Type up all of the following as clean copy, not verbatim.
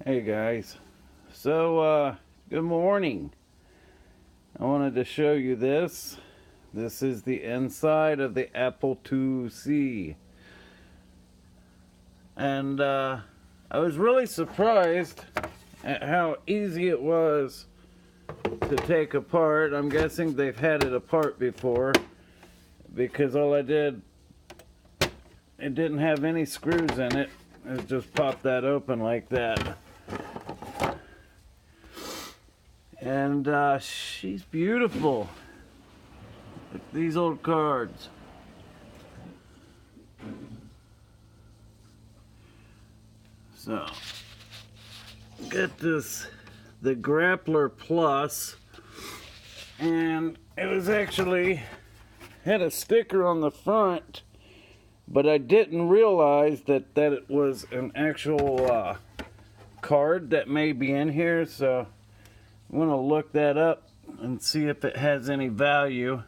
Hey guys, so good morning. I wanted to show you this. This is the inside of the Apple IIc, and I was really surprised at how easy it was to take apart. I'm guessing they've had it apart before, because all I did, it didn't have any screws in it. It just popped that open like that. And she's beautiful. Look at these old cards. So, get this, the Grappler Plus, and it was actually, had a sticker on the front, but I didn't realize that it was an actual card that may be in here, so I'm going to look that up and see if it has any value.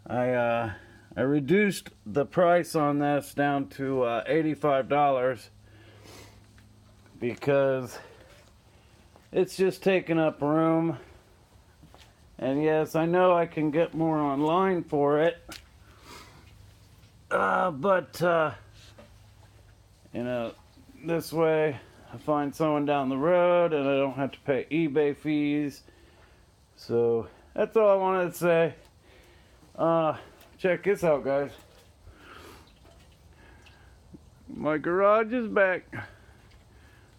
I reduced the price on this down to $85 because it's just taking up room. And yes, I know I can get more online for it, but you know, this way I find someone down the road and I don't have to pay eBay fees. So that's all I wanted to say. Check this out, guys. My garage is back.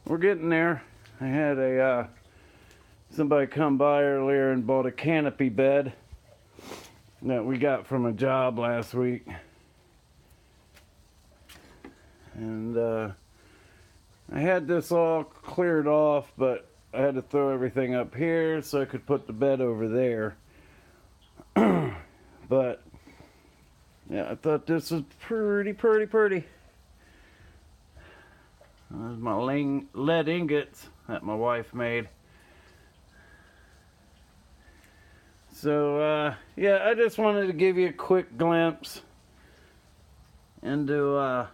We're getting there. I had a somebody come by earlier and bought a canopy bed that we got from a job last week. And I had this all cleared off, but I had to throw everything up here so I could put the bed over there. But yeah, I thought this was pretty. There's my lead ingots that my wife made. So yeah, I just wanted to give you a quick glimpse into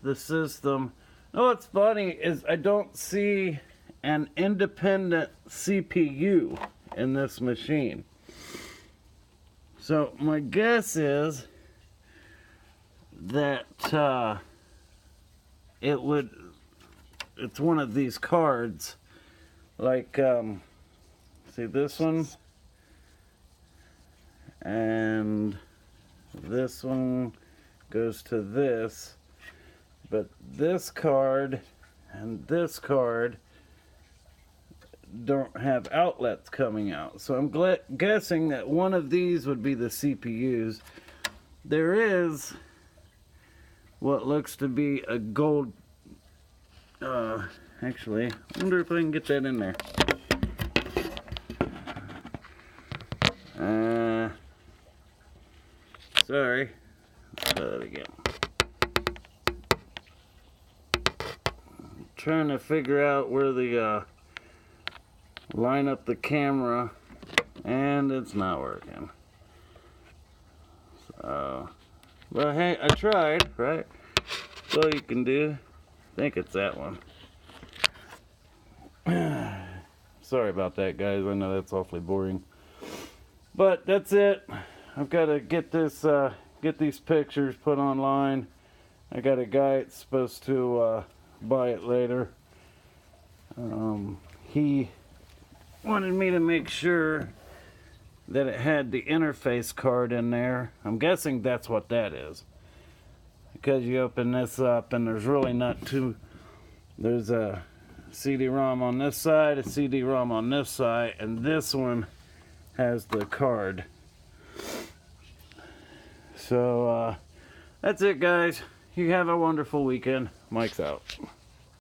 the system. Now what's funny is I don't see an independent CPU in this machine. So my guess is that it's one of these cards, like see this one, and this one goes to this, but this card and this card don't have outlets coming out. So I'm guessing that one of these would be the CPUs. There is what looks to be a gold, actually, I wonder if I can get that in there. Sorry, let's try that again. I'm trying to figure out where the line up the camera, and it's not working. So, well, hey, I tried, right? That's all you can do. I think it's that one. Sorry about that, guys. I know that's awfully boring, but that's it. I've got to get this, get these pictures put online. I got a guy that's supposed to buy it later. He wanted me to make sure that it had the interface card in there. I'm guessing that's what that is, because you open this up and there's really not two. There's a CD-ROM on this side, a CD-ROM on this side, and this one has the card. So that's it, guys. You have a wonderful weekend. Mike's out.